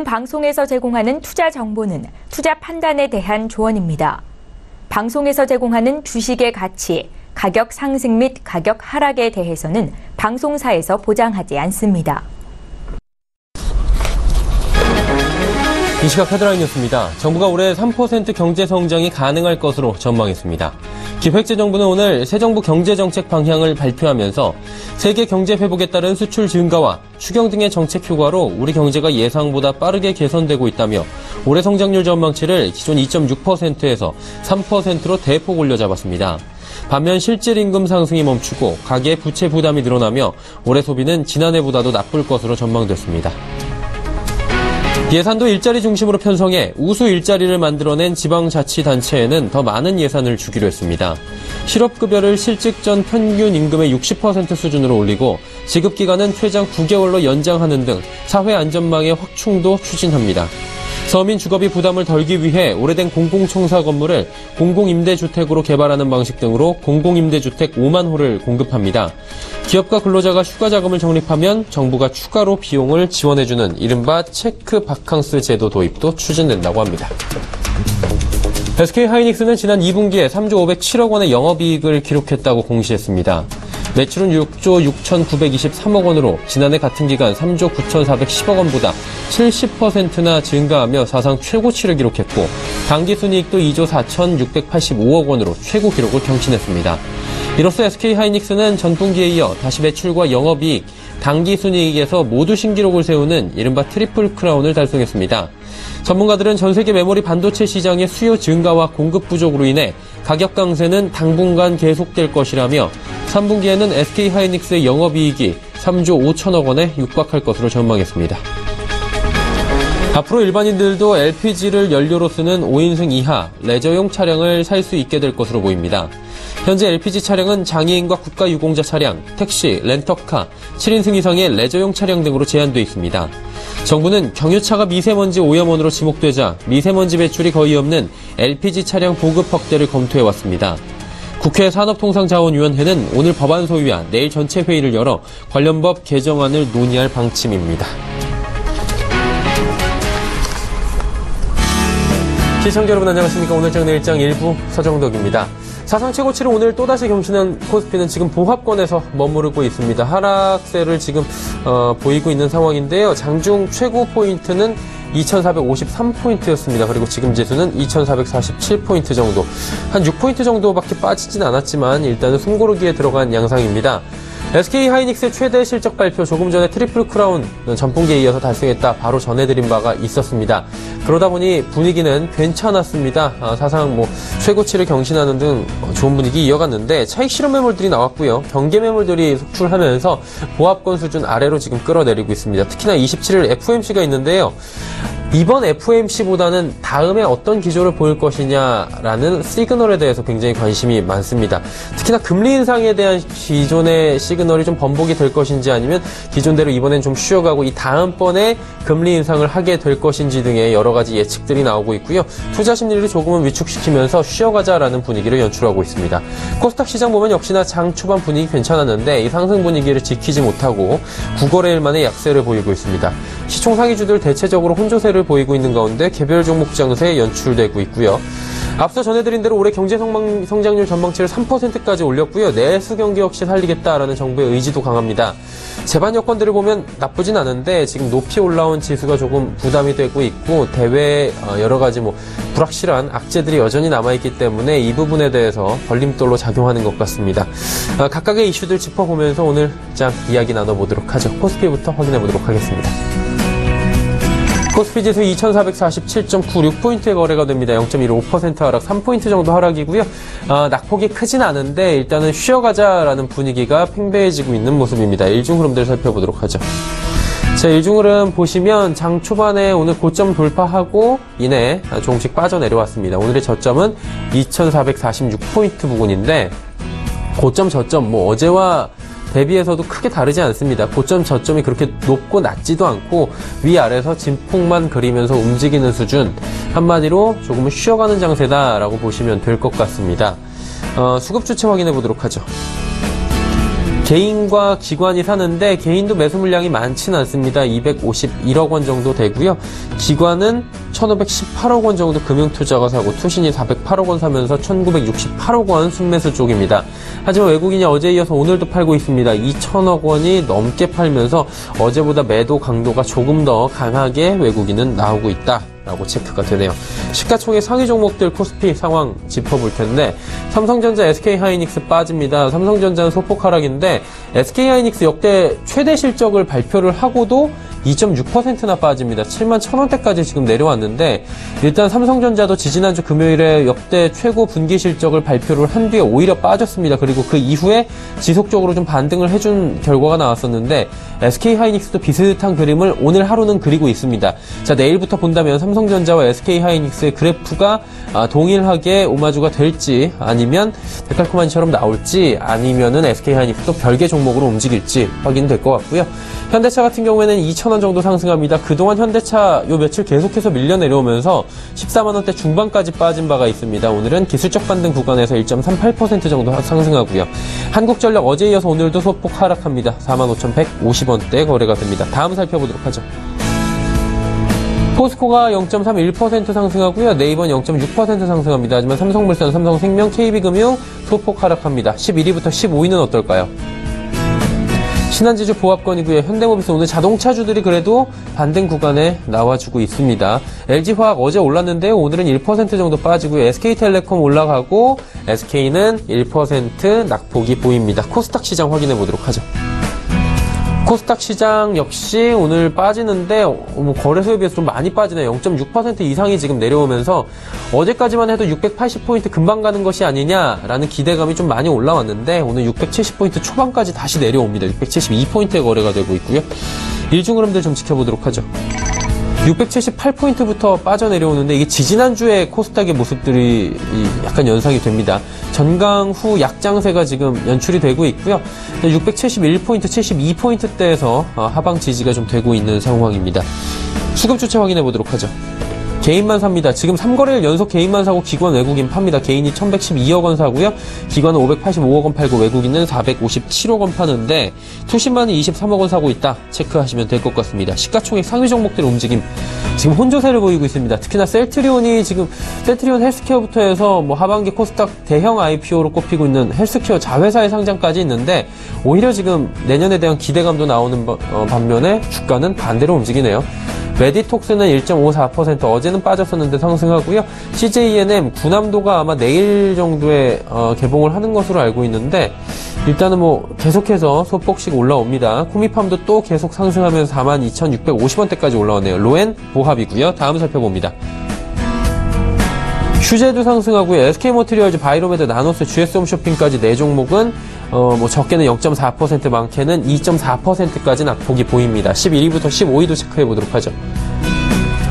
방송에서 제공하는 투자 정보는 투자 판단에 대한 조언입니다. 방송에서 제공하는 주식의 가치, 가격 상승 및 가격 하락에 대해서는 방송사에서 보장하지 않습니다. 이 시각 헤드라인 뉴스입니다. 정부가 올해 3% 경제 성장이 가능할 것으로 전망했습니다. 기획재정부는 오늘 새 정부 경제정책 방향을 발표하면서 세계 경제 회복에 따른 수출 증가와 추경 등의 정책 효과로 우리 경제가 예상보다 빠르게 개선되고 있다며 올해 성장률 전망치를 기존 2.6%에서 3%로 대폭 올려잡았습니다. 반면 실질 임금 상승이 멈추고 가계 부채 부담이 늘어나며 올해 소비는 지난해보다도 나쁠 것으로 전망됐습니다. 예산도 일자리 중심으로 편성해 우수 일자리를 만들어낸 지방자치단체에는 더 많은 예산을 주기로 했습니다. 실업급여를 실직 전 평균 임금의 60% 수준으로 올리고 지급기간은 최장 9개월로 연장하는 등 사회안전망의 확충도 추진합니다. 서민 주거비 부담을 덜기 위해 오래된 공공청사 건물을 공공임대주택으로 개발하는 방식 등으로 공공임대주택 5만 호를 공급합니다. 기업과 근로자가 휴가 자금을 적립하면 정부가 추가로 비용을 지원해주는 이른바 체크 바캉스 제도 도입도 추진된다고 합니다. SK하이닉스는 지난 2분기에 3조 507억 원의 영업이익을 기록했다고 공시했습니다. 매출은 6조 6,923억 원으로 지난해 같은 기간 3조 9,410억 원보다 70%나 증가하며 사상 최고치를 기록했고 당기순이익도 2조 4,685억 원으로 최고 기록을 경신했습니다. 이로써 SK하이닉스는 전분기에 이어 다시 매출과 영업이익, 당기순이익에서 모두 신기록을 세우는 이른바 트리플 크라운을 달성했습니다. 전문가들은 전 세계 메모리 반도체 시장의 수요 증가와 공급 부족으로 인해 가격 강세는 당분간 계속될 것이라며 3분기에는 SK하이닉스의 영업이익이 3조 5천억 원에 육박할 것으로 전망했습니다. 앞으로 일반인들도 LPG를 연료로 쓰는 5인승 이하 레저용 차량을 살 수 있게 될 것으로 보입니다. 현재 LPG 차량은 장애인과 국가유공자 차량, 택시, 렌터카, 7인승 이상의 레저용 차량 등으로 제한되어 있습니다. 정부는 경유차가 미세먼지 오염원으로 지목되자 미세먼지 배출이 거의 없는 LPG 차량 보급 확대를 검토해왔습니다. 국회 산업통상자원위원회는 오늘 법안 소위와 내일 전체 회의를 열어 관련 법 개정안을 논의할 방침입니다. 시청자 여러분 안녕하십니까. 오늘장 내일장 일부 서정덕입니다. 사상 최고치를 오늘 또다시 경신한 코스피는 지금 보합권에서 머무르고 있습니다. 하락세를 지금 보이고 있는 상황인데요. 장중 최고 포인트는 2,453포인트였습니다. 그리고 지금 지수는 2,447포인트 정도. 한 6포인트 정도밖에 빠지진 않았지만 일단은 숨고르기에 들어간 양상입니다. SK하이닉스의 최대 실적 발표 조금 전에 트리플 크라운 전분기에 이어서 달성했다 바로 전해드린 바가 있었습니다. 그러다 보니 분위기는 괜찮았습니다. 사상 최고치를 경신하는 등 좋은 분위기 이어갔는데 차익 실현 매물들이 나왔고요. 경계 매물들이 속출하면서 보합권 수준 아래로 지금 끌어내리고 있습니다. 특히나 27일 FOMC가 있는데요. 이번 FOMC보다는 다음에 어떤 기조를 보일 것이냐라는 시그널에 대해서 굉장히 관심이 많습니다. 특히나 금리 인상에 대한 기존의 시그널이 좀 번복이 될 것인지 아니면 기존대로 이번엔 좀 쉬어가고 이 다음번에 금리 인상을 하게 될 것인지 등의 여러 가지 예측들이 나오고 있고요. 투자 심리를 조금은 위축시키면서 쉬어가자라는 분위기를 연출하고 있습니다. 코스닥 시장 보면 역시나 장 초반 분위기 괜찮았는데 이 상승 분위기를 지키지 못하고 9거래일 만에 약세를 보이고 있습니다. 시총 상위주들 대체적으로 혼조세를 보이고 있는 가운데 개별 종목 장세 연출되고 있고요. 앞서 전해드린 대로 올해 경제 성장률 전망치를 3%까지 올렸고요. 내수 경기 역시 살리겠다라는 정부의 의지도 강합니다. 제반 여건들을 보면 나쁘진 않은데 지금 높이 올라온 지수가 조금 부담이 되고 있고 대외 여러 가지 불확실한 악재들이 여전히 남아있기 때문에 이 부분에 대해서 걸림돌로 작용하는 것 같습니다. 각각의 이슈들 짚어보면서 오늘 장 이야기 나눠보도록 하죠. 코스피부터 확인해보도록 하겠습니다. 코스피 지수 2,447.96포인트의 거래가 됩니다. 0.15% 하락, 3포인트 정도 하락이고요. 낙폭이 크진 않은데 일단은 쉬어가자라는 분위기가 팽배해지고 있는 모습입니다. 일중 흐름들 살펴보도록 하죠. 자, 일중 흐름 보시면 장 초반에 오늘 고점 돌파하고 이내 조금씩 빠져내려왔습니다. 오늘의 저점은 2,446포인트 부근인데 고점 저점 어제와 대비해서도 크게 다르지 않습니다. 고점 저점이 그렇게 높고 낮지도 않고 위아래에서 진폭만 그리면서 움직이는 수준, 한마디로 조금은 쉬어가는 장세다라고 보시면 될 것 같습니다. 수급 주체 확인해 보도록 하죠. 개인과 기관이 사는데 개인도 매수 물량이 많지는 않습니다. 251억 원 정도 되고요. 기관은 1,518억 원 정도 금융투자가 사고 투신이 408억 원 사면서 1,968억 원 순매수 쪽입니다. 하지만 외국인이 어제에 이어서 오늘도 팔고 있습니다. 2,000억 원이 넘게 팔면서 어제보다 매도 강도가 조금 더 강하게 외국인은 나오고 있다. 라고 체크가 되네요. 시가총액 상위 종목들 코스피 상황 짚어볼 텐데 삼성전자, SK하이닉스 빠집니다. 삼성전자는 소폭 하락인데 SK하이닉스 역대 최대 실적을 발표를 하고도 2.6%나 빠집니다. 7만 1,000원대까지 지금 내려왔는데 일단 삼성전자도 지지난주 금요일에 역대 최고 분기 실적을 발표를 한 뒤에 오히려 빠졌습니다. 그리고 그 이후에 지속적으로 좀 반등을 해준 결과가 나왔었는데 SK하이닉스도 비슷한 그림을 오늘 하루는 그리고 있습니다. 자, 내일부터 본다면 삼성전자와 SK하이닉스의 그래프가 동일하게 오마주가 될지 아니면 데칼코마니처럼 나올지 아니면은 SK하이닉스도 별개 종목으로 움직일지 확인될 것 같고요. 현대차 같은 경우에는 2,000원 정도 상승합니다. 그동안 현대차 요 며칠 계속해서 밀려 내려오면서 14만원대 중반까지 빠진 바가 있습니다. 오늘은 기술적 반등 구간에서 1.38% 정도 상승하고요. 한국전력 어제에 이어서 오늘도 소폭 하락합니다. 45,150원대 거래가 됩니다. 다음 살펴보도록 하죠. 포스코가 0.31% 상승하고요. 네이버는 0.6% 상승합니다. 하지만 삼성물산, 삼성생명, KB금융 소폭 하락합니다. 11위부터 15위는 어떨까요? 신한지주 보합권이고요. 현대모비스 오늘 자동차주들이 그래도 반등 구간에 나와주고 있습니다. LG화학 어제 올랐는데 오늘은 1% 정도 빠지고요. SK텔레콤 올라가고 SK는 1% 낙폭이 보입니다. 코스닥 시장 확인해 보도록 하죠. 코스닥 시장 역시 오늘 빠지는데 거래소에 비해서 좀 많이 빠지네요. 0.6% 이상이 지금 내려오면서 어제까지만 해도 680포인트 금방 가는 것이 아니냐라는 기대감이 좀 많이 올라왔는데 오늘 670포인트 초반까지 다시 내려옵니다. 672포인트의 거래가 되고 있고요. 일중 흐름들 좀 지켜보도록 하죠. 678포인트부터 빠져내려오는데 이게 지지난주의 코스닥의 모습들이 약간 연상이 됩니다. 전강 후 약장세가 지금 연출이 되고 있고요. 671포인트, 72포인트대에서 하방 지지가 좀 되고 있는 상황입니다. 수급 주체 확인해 보도록 하죠. 개인만 삽니다. 지금 3거래일 연속 개인만 사고 기관 외국인 팝니다. 개인이 1,112억 원 사고요. 기관은 585억 원 팔고 외국인은 457억 원 파는데 투신만이 23억 원 사고 있다. 체크하시면 될 것 같습니다. 시가총액 상위 종목들의 움직임 지금 혼조세를 보이고 있습니다. 특히나 셀트리온 헬스케어부터 해서 하반기 코스닥 대형 IPO로 꼽히고 있는 헬스케어 자회사의 상장까지 있는데 오히려 지금 내년에 대한 기대감도 나오는 반면에 주가는 반대로 움직이네요. 메디톡스는 1.54%, 어제는 빠졌었는데 상승하고요. CJENM, 구남도가 아마 내일 정도에 개봉을 하는 것으로 알고 있는데 일단은 계속해서 소폭씩 올라옵니다. 코미팜도 또 계속 상승하면서 42,650원대까지 올라오네요. 로엔 보합이고요. 다음 살펴봅니다. 휴재도 상승하고요. SK모트리얼즈, 바이로메드, 나노스, GS홈쇼핑까지 4종목은 적게는 0.4%, 많게는 2.4%까지 낙폭이 보입니다. 11위부터 15위도 체크해 보도록 하죠.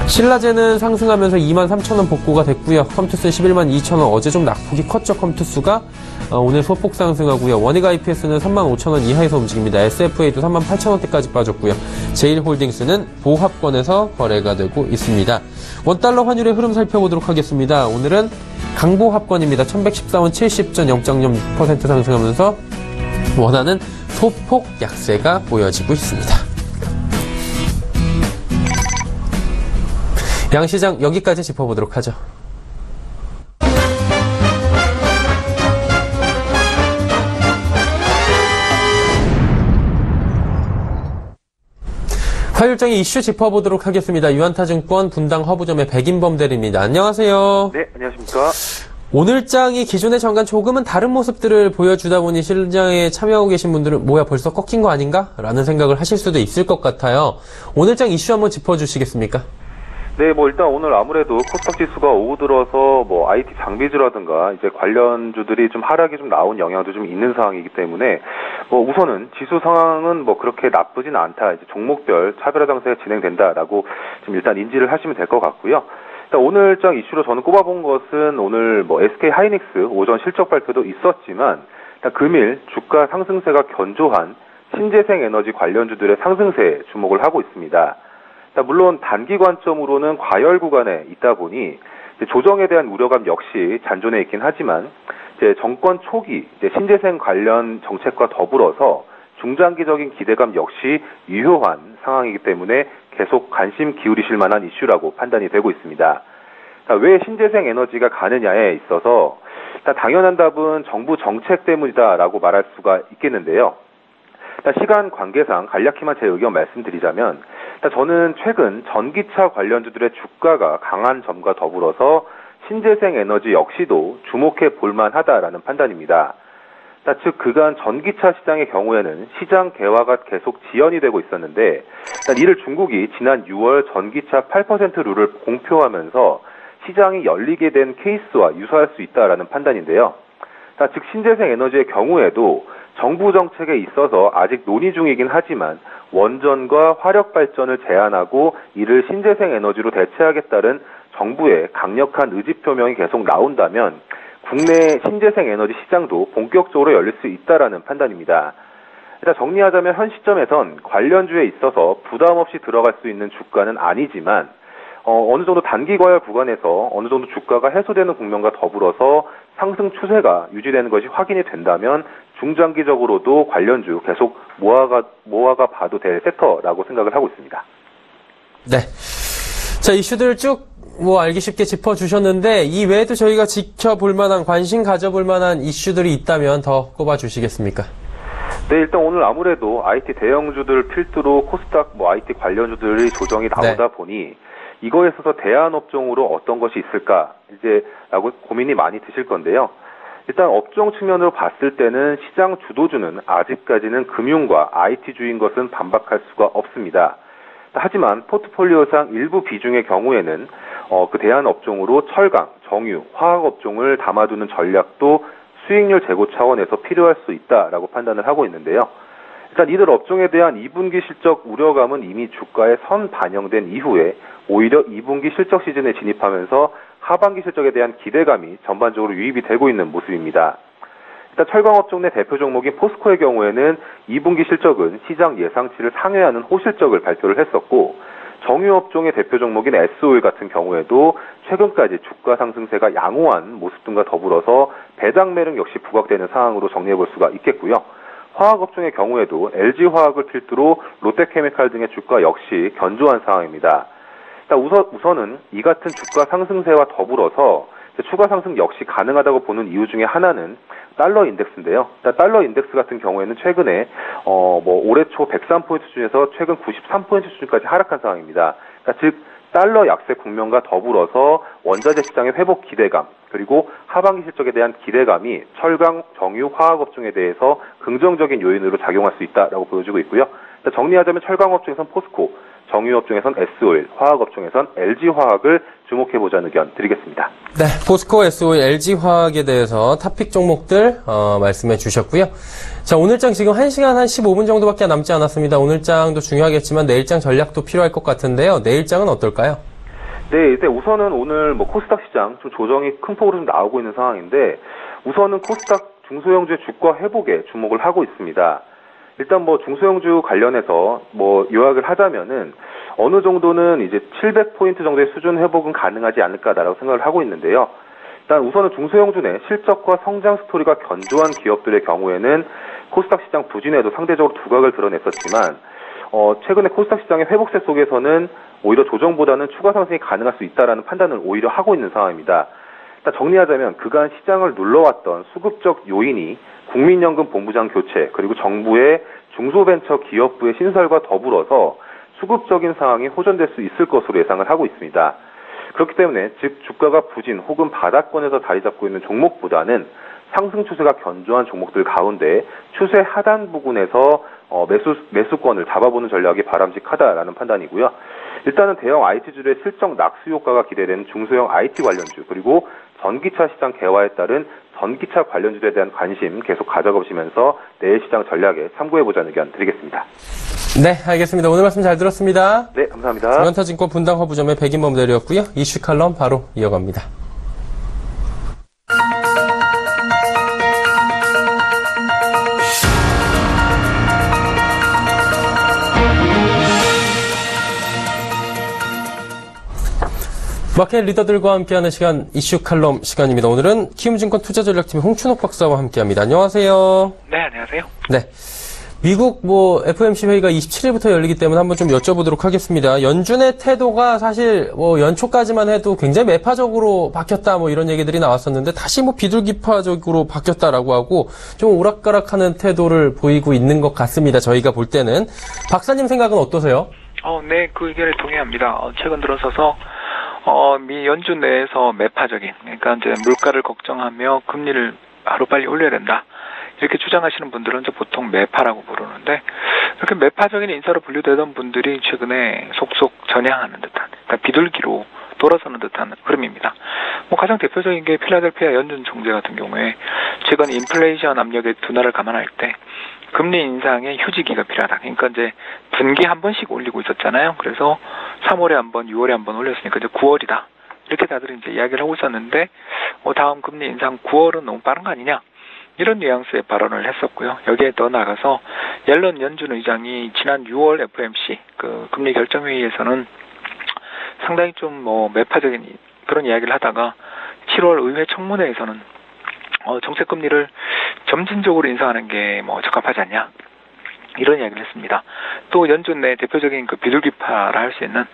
신라제는 상승하면서 23,000원 복구가 됐고요. 컴투스는 112,000원, 어제 좀 낙폭이 컸죠. 컴투스가 오늘 소폭 상승하고요. 원익 IPS는 35,000원 이하에서 움직입니다. SFA도 38,000원대까지 빠졌고요. 제일홀딩스는 보합권에서 거래가 되고 있습니다. 원달러 환율의 흐름 살펴보도록 하겠습니다. 오늘은 강보합권입니다. 1114원 70전 0.6% 상승하면서 원화는 소폭 약세가 보여지고 있습니다. 양시장 여기까지 짚어보도록 하죠. 화요일장의 이슈 짚어보도록 하겠습니다. 유한타증권 분당 허브점의 백인범 대리입니다. 안녕하세요. 네, 안녕하십니까. 오늘장이 기존의 장간 조금은 다른 모습들을 보여주다 보니 시장에 참여하고 계신 분들은 뭐야 벌써 꺾인 거 아닌가? 라는 생각을 하실 수도 있을 것 같아요. 오늘장 이슈 한번 짚어주시겠습니까? 네, 일단 오늘 아무래도 코스닥 지수가 오후 들어서 IT 장비주라든가 이제 관련주들이 좀 하락이 좀 나온 영향도 좀 있는 상황이기 때문에 우선은 지수 상황은 그렇게 나쁘진 않다. 이제 종목별 차별화 장세가 진행된다라고 좀 일단 인지를 하시면 될 것 같고요. 일단 오늘장 이슈로 저는 꼽아본 것은 오늘 SK 하이닉스 오전 실적 발표도 있었지만 일단 금일 주가 상승세가 견조한 신재생 에너지 관련주들의 상승세에 주목을 하고 있습니다. 물론 단기 관점으로는 과열 구간에 있다 보니 조정에 대한 우려감 역시 잔존해 있긴 하지만 이제 정권 초기 이제 신재생 관련 정책과 더불어서 중장기적인 기대감 역시 유효한 상황이기 때문에 계속 관심 기울이실 만한 이슈라고 판단이 되고 있습니다. 왜 신재생 에너지가 가느냐에 있어서 당연한 답은 정부 정책 때문이다라고 말할 수가 있겠는데요. 시간 관계상 간략히만 제 의견 말씀드리자면 저는 최근 전기차 관련주들의 주가가 강한 점과 더불어서 신재생 에너지 역시도 주목해 볼 만하다라는 판단입니다. 즉 그간 전기차 시장의 경우에는 시장 개화가 계속 지연이 되고 있었는데 이를 중국이 지난 6월 전기차 8% 룰을 공표하면서 시장이 열리게 된 케이스와 유사할 수 있다라는 판단인데요. 즉 신재생 에너지의 경우에도 정부 정책에 있어서 아직 논의 중이긴 하지만 원전과 화력 발전을 제한하고 이를 신재생 에너지로 대체하겠다는 정부의 강력한 의지 표명이 계속 나온다면 국내 신재생 에너지 시장도 본격적으로 열릴 수 있다라는 판단입니다. 일단 정리하자면 현 시점에선 관련주에 있어서 부담 없이 들어갈 수 있는 주가는 아니지만 어느 정도 단기 과열 구간에서 어느 정도 주가가 해소되는 국면과 더불어서 상승 추세가 유지되는 것이 확인이 된다면 중장기적으로도 관련주 계속 모아가 봐도 될 섹터라고 생각을 하고 있습니다. 네. 자, 이슈들 쭉 알기 쉽게 짚어주셨는데 이 외에도 저희가 지켜볼 만한, 관심 가져볼 만한 이슈들이 있다면 더 꼽아주시겠습니까? 네, 일단 오늘 아무래도 IT 대형주들 필두로 코스닥 IT 관련주들이 조정이 나오다 보니 이거에 있어서 대안 업종으로 어떤 것이 있을까 라고 고민이 많이 드실 건데요. 일단 업종 측면으로 봤을 때는 시장 주도주는 아직까지는 금융과 IT주인 것은 반박할 수가 없습니다. 하지만 포트폴리오상 일부 비중의 경우에는 그 대안 업종으로 철강, 정유, 화학 업종을 담아두는 전략도 수익률 제고 차원에서 필요할 수 있다라고 판단을 하고 있는데요. 일단 이들 업종에 대한 2분기 실적 우려감은 이미 주가에 선 반영된 이후에 오히려 2분기 실적 시즌에 진입하면서 하반기 실적에 대한 기대감이 전반적으로 유입이 되고 있는 모습입니다. 일단 철강업종 내 대표 종목인 포스코의 경우에는 2분기 실적은 시장 예상치를 상회하는 호실적을 발표를 했었고 정유업종의 대표 종목인 S오일 같은 경우에도 최근까지 주가 상승세가 양호한 모습 등과 더불어서 배당 매력 역시 부각되는 상황으로 정리해 볼 수가 있겠고요. 화학업종의 경우에도 LG화학을 필두로 롯데케미칼 등의 주가 역시 견조한 상황입니다. 우선은 이 같은 주가 상승세와 더불어서 추가 상승 역시 가능하다고 보는 이유 중에 하나는 달러 인덱스인데요. 달러 인덱스 같은 경우에는 최근에 올해 초 103포인트 수준에서 최근 93포인트 수준까지 하락한 상황입니다. 즉 달러 약세 국면과 더불어서 원자재 시장의 회복 기대감 그리고 하반기 실적에 대한 기대감이 철강, 정유, 화학업종에 대해서 긍정적인 요인으로 작용할 수 있다라고 보여지고 있고요. 정리하자면 철강업종에선 포스코, 정유업종에선 S오일, 화학업종에선 LG화학을 주목해보자는 의견 드리겠습니다. 네, 포스코, S오일, LG화학에 대해서 탑픽 종목들 말씀해 주셨고요. 자, 오늘장 지금 1시간 한 15분 정도밖에 남지 않았습니다. 오늘장도 중요하겠지만 내일장 전략도 필요할 것 같은데요. 내일장은 어떨까요? 네, 이제 우선은 오늘 코스닥 시장 좀 조정이 큰 폭으로 좀 나오고 있는 상황인데 우선은 코스닥 중소형주의 주가 회복에 주목을 하고 있습니다. 일단 중소형주 관련해서 요약을 하자면은 어느 정도는 이제 700포인트 정도의 수준 회복은 가능하지 않을까라고 생각을 하고 있는데요. 일단 우선은 중소형주 내 실적과 성장 스토리가 견조한 기업들의 경우에는 코스닥 시장 부진에도 상대적으로 두각을 드러냈었지만 최근에 코스닥 시장의 회복세 속에서는 오히려 조정보다는 추가 상승이 가능할 수 있다라는 판단을 오히려 하고 있는 상황입니다. 일단 정리하자면 그간 시장을 눌러왔던 수급적 요인이 국민연금 본부장 교체 그리고 정부의 중소벤처 기업부의 신설과 더불어서 수급적인 상황이 호전될 수 있을 것으로 예상을 하고 있습니다. 그렇기 때문에 즉 주가가 부진 혹은 바닥권에서 자리 잡고 있는 종목보다는 상승 추세가 견조한 종목들 가운데 추세 하단 부근에서 매수권을 잡아보는 전략이 바람직하다라는 판단이고요. 일단은 대형 IT주들의 실적 낙수 효과가 기대되는 중소형 IT 관련주 그리고 전기차 시장 개화에 따른 전기차 관련주에 대한 관심 계속 가져보시면서 내일 시장 전략에 참고해보자는 의견 드리겠습니다. 네, 알겠습니다. 오늘 말씀 잘 들었습니다. 네, 감사합니다. 조현타증권 분당 허브점의 백인범 대리였고요. 이슈 칼럼 바로 이어갑니다. 마켓 리더들과 함께하는 시간 이슈 칼럼 시간입니다. 오늘은 키움증권 투자전략팀 홍춘옥 박사와 함께합니다. 안녕하세요. 네, 안녕하세요. 네, 미국 FOMC 회의가 27일부터 열리기 때문에 한번 좀 여쭤보도록 하겠습니다. 연준의 태도가 사실 연초까지만 해도 굉장히 매파적으로 바뀌었다 이런 얘기들이 나왔었는데 다시 비둘기파적으로 바뀌었다라고 하고 좀 오락가락하는 태도를 보이고 있는 것 같습니다. 저희가 볼 때는. 박사님 생각은 어떠세요? 네, 그 의견에 동의합니다. 최근 들어서서 미 연준 내에서 매파적인, 그러니까 이제 물가를 걱정하며 금리를 하루빨리 올려야 된다. 이렇게 주장하시는 분들은 이제 보통 매파라고 부르는데, 이렇게 매파적인 인사로 분류되던 분들이 최근에 속속 전향하는 듯한, 그러니까 비둘기로 돌아서는 듯한 흐름입니다. 가장 대표적인 게 필라델피아 연준 총재 같은 경우에 최근 인플레이션 압력의 둔화를 감안할 때 금리 인상에 휴지기가 필요하다. 그러니까 이제 분기 한 번씩 올리고 있었잖아요. 그래서 3월에 한 번, 6월에 한 번 올렸으니까 이제 9월이다. 이렇게 다들 이제 이야기를 하고 있었는데, 다음 금리 인상 9월은 너무 빠른 거 아니냐? 이런 뉘앙스의 발언을 했었고요. 여기에 더 나가서 옐런 연준 의장이 지난 6월 FOMC 그 금리 결정회의에서는 상당히 좀 매파적인 그런 이야기를 하다가 7월 의회 청문회에서는 정책 금리를 점진적으로 인상하는 게 적합하지 않냐. 이런 이야기를 했습니다. 또 연준 내 대표적인 그 비둘기파라 할 수 있는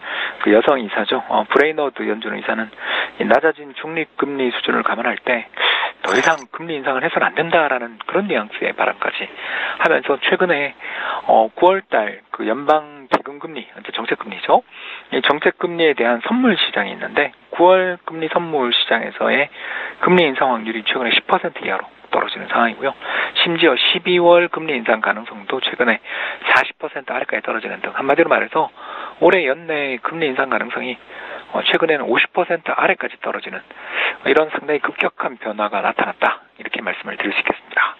그 여성 이사죠. 브레이너드 연준 의사는 이 낮아진 중립금리 수준을 감안할 때 더 이상 금리 인상을 해서는 안 된다라는 그런 뉘앙스의 발언까지 하면서 최근에 9월달 그 연방 기금금리, 정책금리죠. 이 정책금리에 대한 선물 시장이 있는데 9월 금리 선물 시장에서의 금리 인상 확률이 최근에 10% 이하로 떨어지는 상황이고요. 심지어 12월 금리 인상 가능성도 최근에 40% 아래까지 떨어지는 등 한마디로 말해서 올해 연내 금리 인상 가능성이 최근에는 50% 아래까지 떨어지는 이런 상당히 급격한 변화가 나타났다. 이렇게 말씀을 드릴 수 있겠습니다.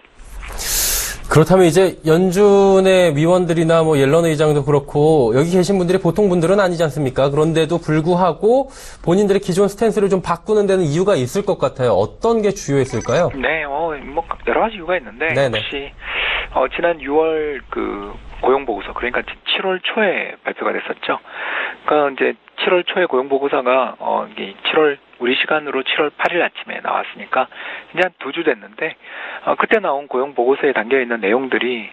그렇다면 이제 연준의 위원들이나 옐런 의장도 그렇고 여기 계신 분들이 보통 분들은 아니지 않습니까? 그런데도 불구하고 본인들의 기존 스탠스를 좀 바꾸는 데는 이유가 있을 것 같아요. 어떤 게 주요했을까요? 네, 여러 가지 이유가 있는데 네네. 혹시 지난 6월 그 고용보고서, 그러니까 7월 초에 발표가 됐었죠. 그러니까 이제 7월 초에 고용보고서가 7월 우리 시간으로 7월 8일 아침에 나왔으니까 이제 한 2주 됐는데 그때 나온 고용보고서에 담겨있는 내용들이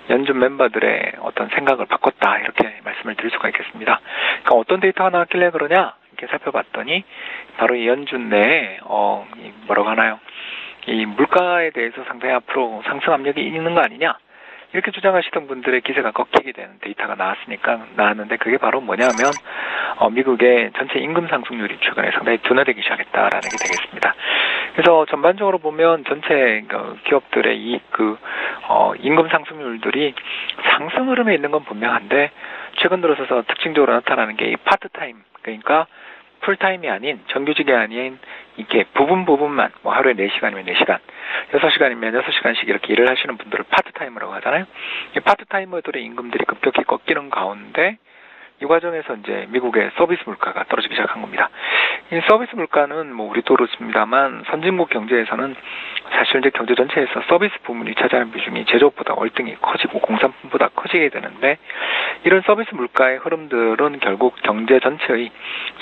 연준 멤버들의 어떤 생각을 바꿨다, 이렇게 말씀을 드릴 수가 있겠습니다. 그러니까 어떤 데이터가 나왔길래 그러냐 이렇게 살펴봤더니 바로 이 연준 내에 뭐라고 하나요? 이 물가에 대해서 상당히 앞으로 상승 압력이 있는 거 아니냐, 이렇게 주장하시던 분들의 기세가 꺾이게 되는 데이터가 나왔는데 그게 바로 뭐냐면 미국의 전체 임금 상승률이 최근에 상당히 둔화되기 시작했다라는 게 되겠습니다. 그래서 전반적으로 보면 전체 기업들의 임금 상승률들이 상승 흐름에 있는 건 분명한데 최근 들어서서 특징적으로 나타나는 게 이 파트타임, 그러니까 풀타임이 아닌, 정규직이 아닌 이렇게 부분만 하루에 4시간이면 4시간, 6시간이면 6시간씩 이렇게 일을 하시는 분들을 파트타이머라고 하잖아요. 이 파트타이머들의 임금들이 급격히 꺾이는 가운데 이 과정에서 이제 미국의 서비스 물가가 떨어지기 시작한 겁니다. 이 서비스 물가는 우리도 그렇습니다만 선진국 경제에서는 사실 이제 경제 전체에서 서비스 부문이 차지하는 비중이 제조업보다 월등히 커지고 공산품보다 커지게 되는데, 이런 서비스 물가의 흐름들은 결국 경제 전체의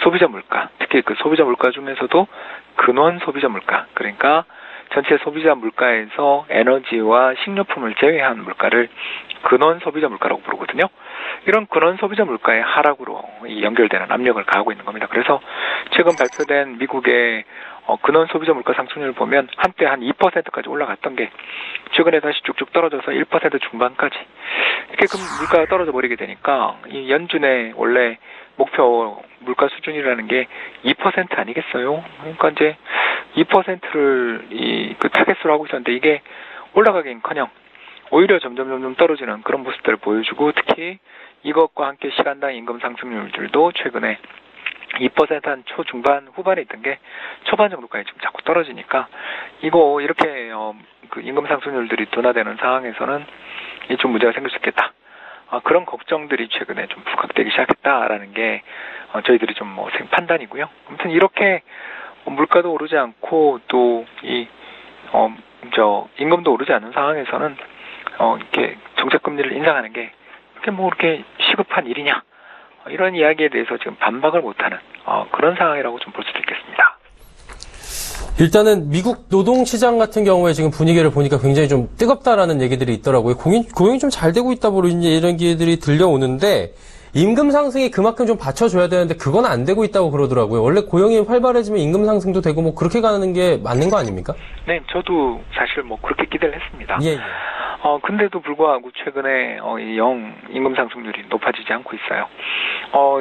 소비자 물가, 특히 그 소비자 물가 중에서도 근원 소비자 물가, 그러니까 전체 소비자 물가에서 에너지와 식료품을 제외한 물가를 근원 소비자 물가라고 부르거든요. 이런 근원 소비자 물가의 하락으로 연결되는 압력을 가하고 있는 겁니다. 그래서 최근 발표된 미국의 근원 소비자 물가 상승률을 보면 한때 한 2%까지 올라갔던 게 최근에 다시 쭉쭉 떨어져서 1% 중반까지 이렇게 물가가 떨어져 버리게 되니까 이 연준의 원래 목표 물가 수준이라는 게 2% 아니겠어요? 그러니까 이제 2%를 그 타겟으로 하고 있었는데 이게 올라가긴커녕 오히려 점점 떨어지는 그런 모습들을 보여주고, 특히 이것과 함께 시간당 임금 상승률들도 최근에 2% 한 초중반 후반에 있던 게 초반 정도까지 지금 자꾸 떨어지니까 이거 이렇게 그 임금 상승률들이 둔화되는 상황에서는 좀 문제가 생길 수 있겠다. 그런 걱정들이 최근에 좀 부각되기 시작했다라는 게 저희들이 좀 판단이고요. 아무튼 이렇게 물가도 오르지 않고 또 임금도 오르지 않는 상황에서는 이렇게 정책 금리를 인상하는 게 그렇게 시급한 일이냐, 이런 이야기에 대해서 지금 반박을 못하는 그런 상황이라고 좀 볼 수도 있겠습니다. 일단은 미국 노동시장 같은 경우에 지금 분위기를 보니까 굉장히 좀 뜨겁다라는 얘기들이 있더라고요. 고용이 좀 잘 되고 있다 보니 이런 얘기들이 들려오는데 임금 상승이 그만큼 좀 받쳐줘야 되는데 그건 안 되고 있다고 그러더라고요. 원래 고용이 활발해지면 임금 상승도 되고 뭐 그렇게 가는 게 맞는 거 아닙니까? 네, 저도 사실 뭐 그렇게 기대를 했습니다. 예. 근데도 불구하고 최근에 영 임금 상승률이 높아지지 않고 있어요.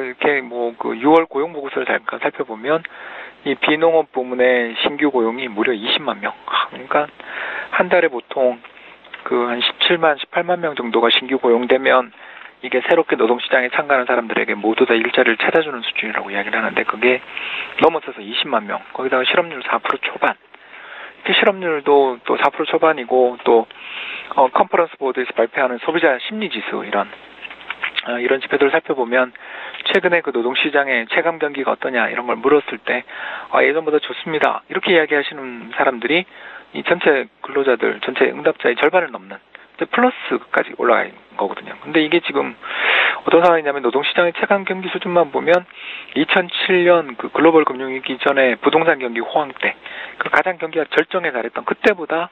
이렇게 뭐 그 6월 고용 보고서를 잠깐 살펴보면 이 비농업 부문의 신규 고용이 무려 20만 명. 그러니까 한 달에 보통 그 한 17만, 18만 명 정도가 신규 고용되면 이게 새롭게 노동시장에 참가하는 사람들에게 모두 다 일자리를 찾아주는 수준이라고 이야기를 하는데 그게 넘어서서 20만 명. 거기다가 실업률 4% 초반. 이렇게 실업률도 또 4% 초반이고 또 컨퍼런스 보드에서 발표하는 소비자 심리지수 이런 지표들을 살펴보면 최근에 그 노동시장의 체감 경기가 어떠냐 이런 걸 물었을 때 예전보다 좋습니다. 이렇게 이야기하시는 사람들이 이 전체 근로자들, 전체 응답자의 절반을 넘는 플러스까지 올라간 거거든요. 근데 이게 지금 어떤 상황이냐면 노동시장의 체감 경기 수준만 보면 2007년 그 글로벌 금융위기 전에 부동산 경기 호황 때 그 가장 경기가 절정에 달했던 그때보다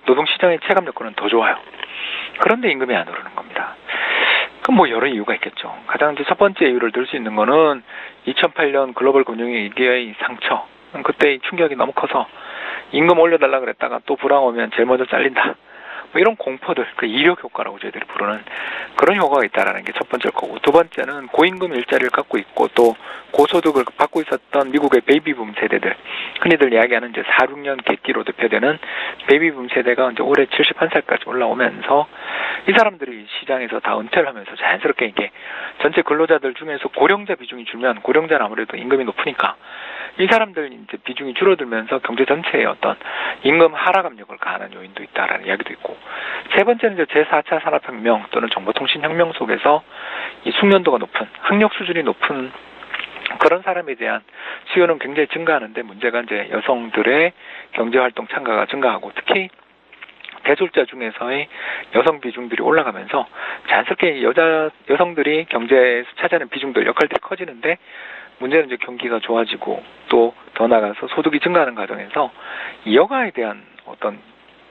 노동시장의 체감 여건은 더 좋아요. 그런데 임금이 안 오르는 겁니다. 그럼 뭐 여러 이유가 있겠죠. 가장 이제 첫 번째 이유를 들 수 있는 거는 2008년 글로벌 금융위기의 상처. 그때의 충격이 너무 커서 임금 올려달라 그랬다가 또 불황 오면 제일 먼저 잘린다. 뭐 이런 공포들, 그 이력 효과라고 저희들이 부르는 그런 효과가 있다라는 게 첫 번째일 거고, 두 번째는 고임금 일자리를 갖고 있고 또 고소득을 받고 있었던 미국의 베이비붐 세대들, 흔히들 이야기하는 이제 4, 6년 객기로 대표되는 베이비붐 세대가 이제 올해 71살까지 올라오면서 이 사람들이 시장에서 다 은퇴를 하면서 자연스럽게 이게 전체 근로자들 중에서 고령자 비중이 줄면 고령자는 아무래도 임금이 높으니까 이 사람들 이제 비중이 줄어들면서 경제 전체에 어떤 임금 하락 압력을 가하는 요인도 있다라는 이야기도 있고, 세 번째는 이제 제4차 산업혁명 또는 정보통신혁명 속에서 이 숙련도가 높은, 학력 수준이 높은 그런 사람에 대한 수요는 굉장히 증가하는데 문제가 이제 여성들의 경제활동 참가가 증가하고 특히 대졸자 중에서의 여성 비중들이 올라가면서 자연스럽게 여성들이 경제에서 차지하는 비중들 역할들이 커지는데 문제는 이제 경기가 좋아지고 또 더 나아가서 소득이 증가하는 과정에서 여가에 대한 어떤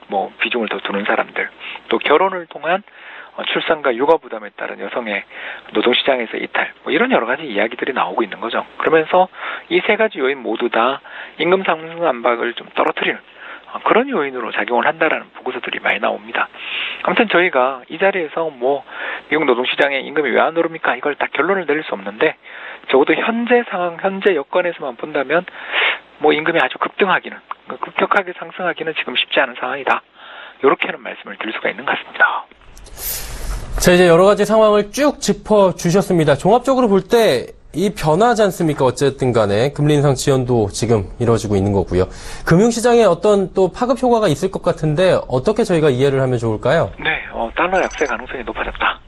뭐 비중을 더 두는 사람들, 또 결혼을 통한 출산과 육아 부담에 따른 여성의 노동시장에서 이탈, 뭐 이런 여러 가지 이야기들이 나오고 있는 거죠. 그러면서 이 세 가지 요인 모두 다 임금 상승 압박을 좀 떨어뜨리는 그런 요인으로 작용을 한다라는 보고서들이 많이 나옵니다. 아무튼 저희가 이 자리에서 뭐 미국 노동시장의 임금이 왜 안 오릅니까? 이걸 딱 결론을 내릴 수 없는데 적어도 현재 상황, 현재 여건에서만 본다면 뭐 임금이 아주 급격하게 상승하기는 지금 쉽지 않은 상황이다. 이렇게는 말씀을 드릴 수가 있는 것 같습니다. 자, 이제 여러 가지 상황을 쭉 짚어주셨습니다. 종합적으로 볼 때 이 변화하지 않습니까? 어쨌든 간에 금리 인상 지연도 지금 이루어지고 있는 거고요. 금융시장에 어떤 또 파급 효과가 있을 것 같은데 어떻게 저희가 이해를 하면 좋을까요? 네, 달러 약세 가능성이 높아졌다.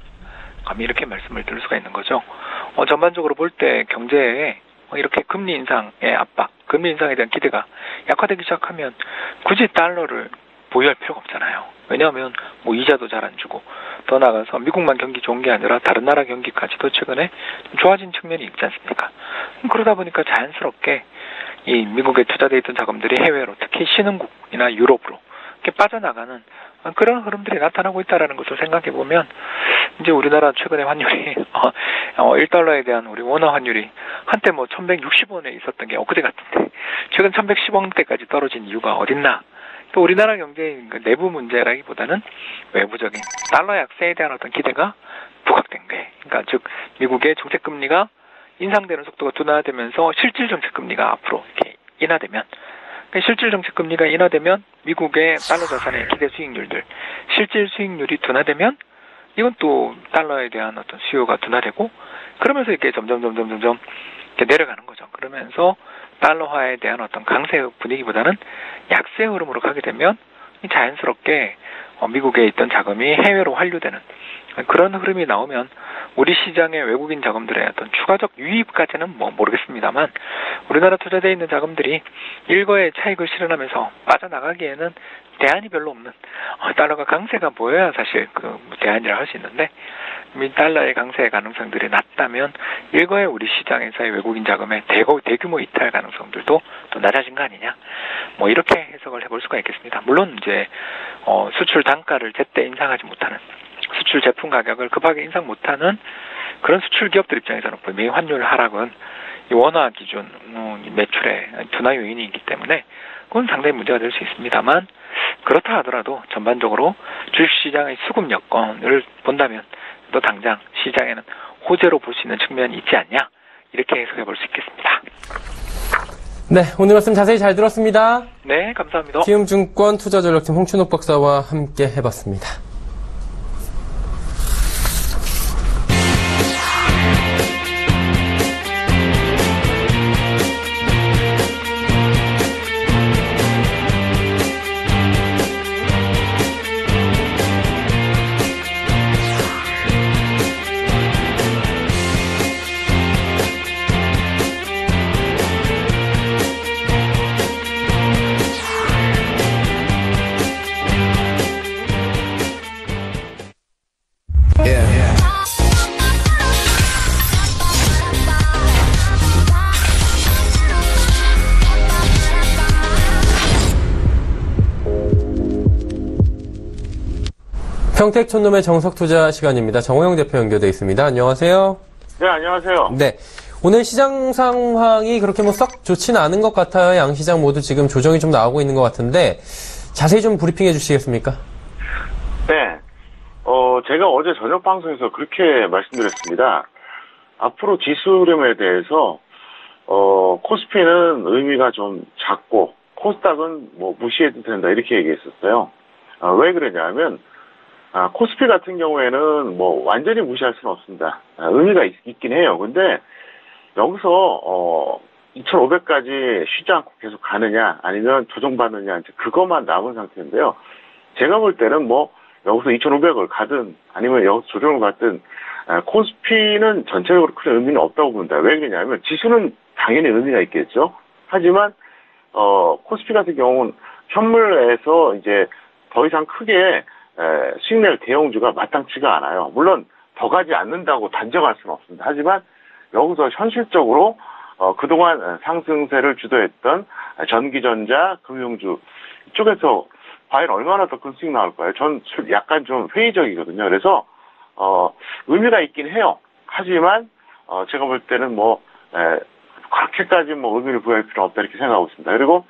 감히 이렇게 말씀을 드릴 수가 있는 거죠. 전반적으로 볼 때 경제에 이렇게 금리 인상의 압박, 금리 인상에 대한 기대가 약화되기 시작하면 굳이 달러를 보유할 필요가 없잖아요. 왜냐하면 뭐 이자도 잘 안 주고 더 나아가서 미국만 경기 좋은 게 아니라 다른 나라 경기까지도 최근에 좋아진 측면이 있지 않습니까? 그러다 보니까 자연스럽게 이 미국에 투자되어 있던 자금들이 해외로 특히 신흥국이나 유럽으로 이렇게 빠져나가는 그런 흐름들이 나타나고 있다는 것을 생각해 보면 이제 우리나라 최근에 환율이 1달러에 대한 우리 원화 환율이 한때 뭐 1160원에 있었던 게 엊그제 같은데 최근 1110원대까지 떨어진 이유가 어딨나? 또 우리나라 경제의 내부 문제라기보다는 외부적인 달러 약세에 대한 어떤 기대가 부각된 게, 그러니까 즉 미국의 정책 금리가 인상되는 속도가 둔화되면서 실질 정책 금리가 앞으로 이렇게 인하되면, 실질 정책 금리가 인하되면 미국의 달러 자산의 기대 수익률들, 실질 수익률이 둔화되면 이건 또 달러에 대한 어떤 수요가 둔화되고 그러면서 이렇게 점점 이렇게 내려가는 거죠. 그러면서 달러화에 대한 어떤 강세 분위기보다는 약세 흐름으로 가게 되면 자연스럽게 미국에 있던 자금이 해외로 환류되는 그런 흐름이 나오면 우리 시장의 외국인 자금들의 어떤 추가적 유입까지는 뭐 모르겠습니다만 우리나라 투자되어 있는 자금들이 일거의 차익을 실현하면서 빠져나가기에는 대안이 별로 없는 달러가 강세가 보여야 사실 그 대안이라 할 수 있는데 이 달러의 강세 가능성들이 낮다면 일거의 우리 시장에서의 외국인 자금의 대규모 이탈 가능성들도 또 낮아진 거 아니냐 뭐 이렇게 해석을 해볼 수가 있겠습니다. 물론 이제 수출 단가를 제때 인상하지 못하는 수출 제품 가격을 급하게 인상 못하는 그런 수출 기업들 입장에서는 미 환율 하락은 이 원화 기준 매출의 둔화 요인이기 때문에 그건 상당히 문제가 될 수 있습니다만 그렇다 하더라도 전반적으로 주식시장의 수급 여건을 본다면 또 당장 시장에는 호재로 볼 수 있는 측면이 있지 않냐 이렇게 해석해 볼 수 있겠습니다. 네, 오늘 말씀 자세히 잘 들었습니다. 네, 감사합니다. 키움증권 투자전략팀 홍춘옥 박사와 함께 해봤습니다. 평택 촌놈의 정석투자 시간입니다. 정호영 대표 연결돼 있습니다. 안녕하세요. 네, 안녕하세요. 네. 오늘 시장 상황이 그렇게 뭐 썩 좋지는 않은 것 같아요. 양시장 모두 지금 조정이 좀 나오고 있는 것 같은데 자세히 좀 브리핑해 주시겠습니까? 네. 제가 어제 저녁 방송에서 그렇게 말씀드렸습니다. 앞으로 지수흐름에 대해서 코스피는 의미가 좀 작고 코스닥은 뭐 무시해도 된다 이렇게 얘기했었어요. 왜 그러냐면 코스피 같은 경우에는 뭐 완전히 무시할 수는 없습니다. 의미가 있긴 해요. 근데 여기서 2,500까지 쉬지 않고 계속 가느냐 아니면 조정받느냐 이제 그것만 남은 상태인데요. 제가 볼 때는 뭐 여기서 2,500을 가든 아니면 여기서 조정을 받든 코스피는 전체적으로 큰 의미는 없다고 봅니다. 왜 그러냐면 지수는 당연히 의미가 있겠죠. 하지만 코스피 같은 경우는 현물에서 이제 더 이상 크게 수익 낼 대형주가 마땅치가 않아요. 물론 더 가지 않는다고 단정할 수는 없습니다. 하지만 여기서 현실적으로 그동안 상승세를 주도했던 전기전자, 금융주 이쪽에서 과연 얼마나 더 큰 수익 나올까요? 전 약간 좀 회의적이거든요. 그래서 의미가 있긴 해요. 하지만 제가 볼 때는 뭐 그렇게까지 뭐 의미를 부여할 필요는 없다 이렇게 생각하고 있습니다. 그리고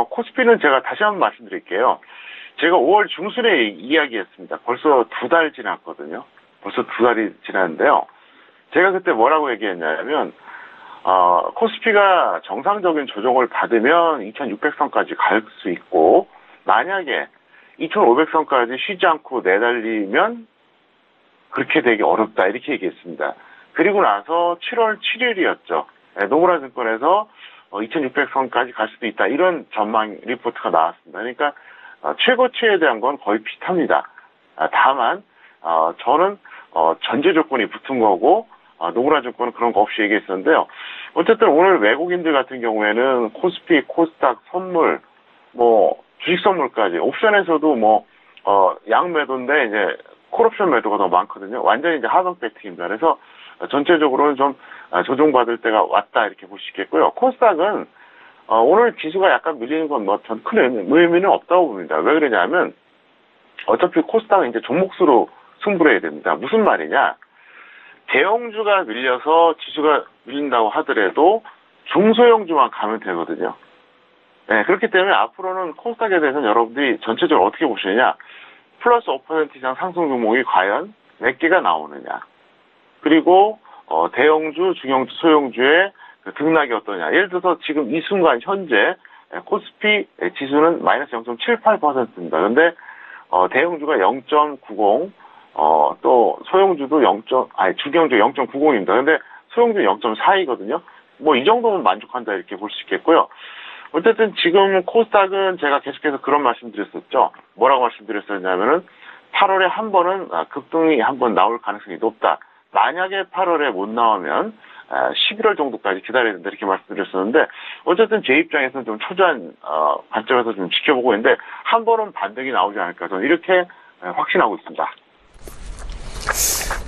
코스피는 제가 다시 한번 말씀드릴게요. 제가 5월 중순에 이야기했습니다. 벌써 2달 지났거든요. 벌써 2달이 지났는데요. 제가 그때 뭐라고 얘기했냐면 코스피가 정상적인 조정을 받으면 2600선까지 갈 수 있고 만약에 2500선까지 쉬지 않고 내달리면 그렇게 되기 어렵다 이렇게 얘기했습니다. 그리고 나서 7월 7일이었죠. 노무라 증권에서 2600선까지 갈 수도 있다 이런 전망 리포트가 나왔습니다. 그러니까 최고치에 대한 건 거의 비슷합니다. 다만 저는 전제 조건이 붙은 거고 노무라 증권은 그런 거 없이 얘기했었는데요. 어쨌든 오늘 외국인들 같은 경우에는 코스피, 코스닥, 선물, 뭐 주식 선물까지 옵션에서도 뭐 양매도인데 이제 콜옵션 매도가 더 많거든요. 완전히 이제 하방 배팅입니다. 그래서 전체적으로는 좀 조정받을 때가 왔다 이렇게 볼 수 있겠고요. 코스닥은 오늘 지수가 약간 밀리는 건 뭐 전 큰 의미는 없다고 봅니다. 왜 그러냐면 어차피 코스닥은 이제 종목수로 승부를 해야 됩니다. 무슨 말이냐? 대형주가 밀려서 지수가 밀린다고 하더라도 중소형주만 가면 되거든요. 네, 그렇기 때문에 앞으로는 코스닥에 대해서는 여러분들이 전체적으로 어떻게 보시느냐? 플러스 5% 이상 상승 종목이 과연 몇 개가 나오느냐? 그리고 대형주, 중형주, 소형주의 등락이 어떠냐? 예를 들어서 지금 이 순간 현재 코스피 지수는 마이너스 0.78%입니다. 그런데 대형주가 0.90, 또 소형주도 중형주 0.90입니다. 그런데 소형주 0.42거든요. 뭐 이 정도면 만족한다 이렇게 볼 수 있겠고요. 어쨌든 지금 코스닥은 제가 계속해서 그런 말씀드렸었죠. 뭐라고 말씀드렸었냐면은 8월에 한 번은 급등이 한 번 나올 가능성이 높다. 만약에 8월에 못 나오면 11월 정도까지 기다려야 된다 이렇게 말씀드렸었는데 어쨌든 제 입장에서는 좀 초조한 관점에서 좀 지켜보고 있는데 한 번은 반등이 나오지 않을까 저는 이렇게 확신하고 있습니다.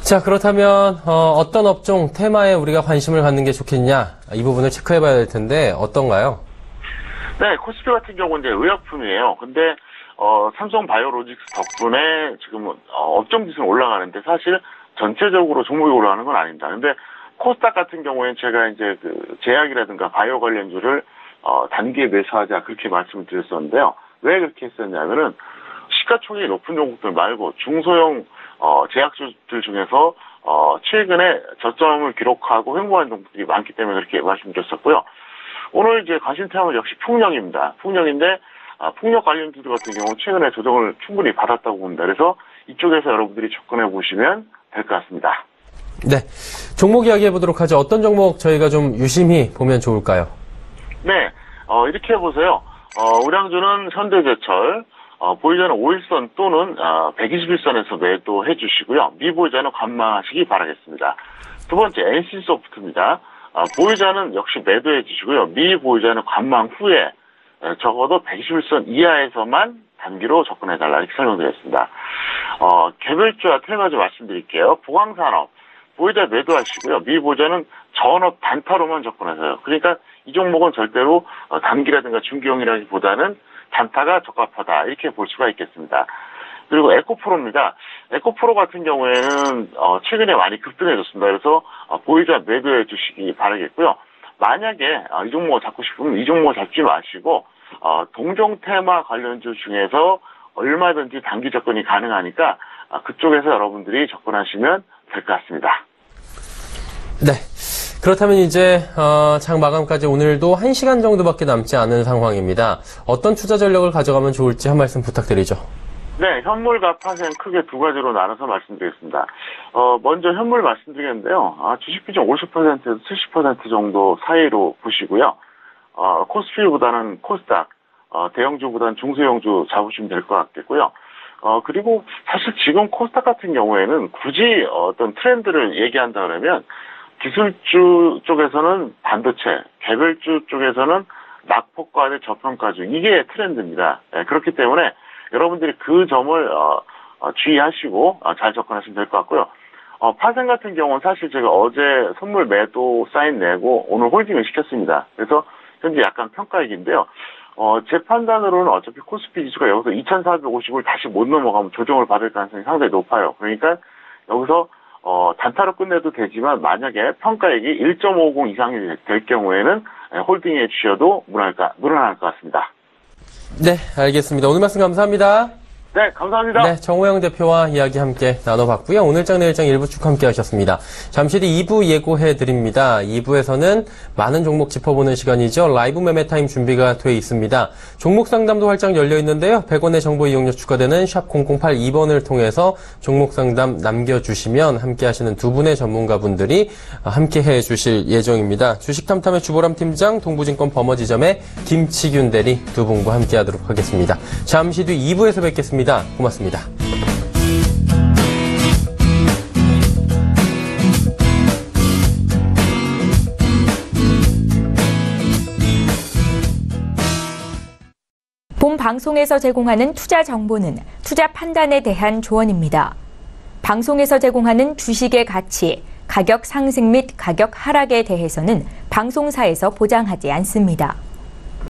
자, 그렇다면 어떤 업종, 테마에 우리가 관심을 갖는 게 좋겠냐? 이 부분을 체크해봐야 될 텐데 어떤가요? 네, 코스피 같은 경우는 이제 의약품이에요. 근데 삼성 바이오로직스 덕분에 지금 업종 지수는 올라가는데 사실 전체적으로 종목이 올라가는 건 아닙니다. 근데 코스닥 같은 경우에는 제가 이제 그 제약이라든가 바이오 관련주를 단기에 매수하자 그렇게 말씀을 드렸었는데요. 왜 그렇게 했었냐면은 시가총액이 높은 종목들 말고 중소형 제약주들 중에서 최근에 저점을 기록하고 횡보한 종목들이 많기 때문에 그렇게 말씀드렸었고요. 오늘 이제 관심 테마는 역시 풍력입니다. 풍력인데 풍력 관련주들 같은 경우 최근에 조정을 충분히 받았다고 봅니다. 그래서 이쪽에서 여러분들이 접근해 보시면 될 것 같습니다. 네, 종목 이야기해 보도록 하죠. 어떤 종목 저희가 좀 유심히 보면 좋을까요? 네, 이렇게 해보세요. 우량주는 현대제철, 보유자는 5일선 또는 121선에서 매도해 주시고요. 미보유자는 관망하시기 바라겠습니다. 두 번째 NC소프트입니다. 보유자는 역시 매도해 주시고요. 미보유자는 관망 후에 적어도 121선 이하에서만 단기로 접근해달라 이렇게 설명드렸습니다. 개별주와 테마주 말씀드릴게요. 보강산업 보유자 매도하시고요. 미보유자는 전업 단타로만 접근하세요. 그러니까 이 종목은 절대로 단기라든가 중기용이라기보다는 단타가 적합하다 이렇게 볼 수가 있겠습니다. 그리고 에코프로입니다. 에코프로 같은 경우에는 최근에 많이 급등해졌습니다. 그래서 보유자 매도해 주시기 바라겠고요. 만약에 이 종목을 잡고 싶으면 이 종목을 잡지 마시고 동종 테마 관련주 중에서 얼마든지 단기 접근이 가능하니까 그쪽에서 여러분들이 접근하시면 될 것 같습니다. 네. 그렇다면 이제 장 마감까지 오늘도 1시간 정도밖에 남지 않은 상황입니다. 어떤 투자 전략을 가져가면 좋을지 한 말씀 부탁드리죠. 네, 현물과 파생 크게 두 가지로 나눠서 말씀드리겠습니다. 먼저 현물 말씀드리겠는데요. 주식 비중 50%에서 70% 정도 사이로 보시고요. 코스피보다는 코스닥, 대형주보다는 중소형주 잡으시면 될 것 같겠고요. 그리고 사실 지금 코스닥 같은 경우에는 굳이 어떤 트렌드를 얘기한다 그러면 기술주 쪽에서는 반도체, 개별주 쪽에서는 낙폭과 대 저평가주 이게 트렌드입니다. 그렇기 때문에 여러분들이 그 점을 주의하시고 잘 접근하시면 될 것 같고요. 파생 같은 경우는 사실 제가 어제 선물 매도 사인 내고 오늘 홀딩을 시켰습니다. 그래서 현재 약간 평가액인데요. 제 판단으로는 어차피 코스피 지수가 여기서 2,450을 다시 못 넘어가면 조정을 받을 가능성이 상당히 높아요. 그러니까 여기서 단타로 끝내도 되지만 만약에 평가액이 1.50 이상이 될 경우에는 홀딩해 주셔도 무난할 것 같습니다. 네, 알겠습니다. 오늘 말씀 감사합니다. 네, 감사합니다. 네, 정호영 대표와 이야기 함께 나눠봤고요. 오늘장 내일장 일부 쭉 함께 하셨습니다. 잠시 뒤 2부 예고해드립니다. 2부에서는 많은 종목 짚어보는 시간이죠. 라이브 매매 타임 준비가 돼 있습니다. 종목 상담도 활짝 열려 있는데요. 100원의 정보 이용료 추가되는 샵 0082번을 통해서 종목 상담 남겨주시면 함께 하시는 두 분의 전문가분들이 함께 해주실 예정입니다. 주식탐탐의 주보람 팀장, 동부증권 버머지점의 김치균 대리 두 분과 함께 하도록 하겠습니다. 잠시 뒤 2부에서 뵙겠습니다. 고맙습니다. 본 방송에서 제공하는 투자 정보는 투자 판단에 대한 조언입니다. 방송에서 제공하는 주식의 가치, 가격 상승 및 가격 하락에 대해서는 방송사에서 보장하지 않습니다.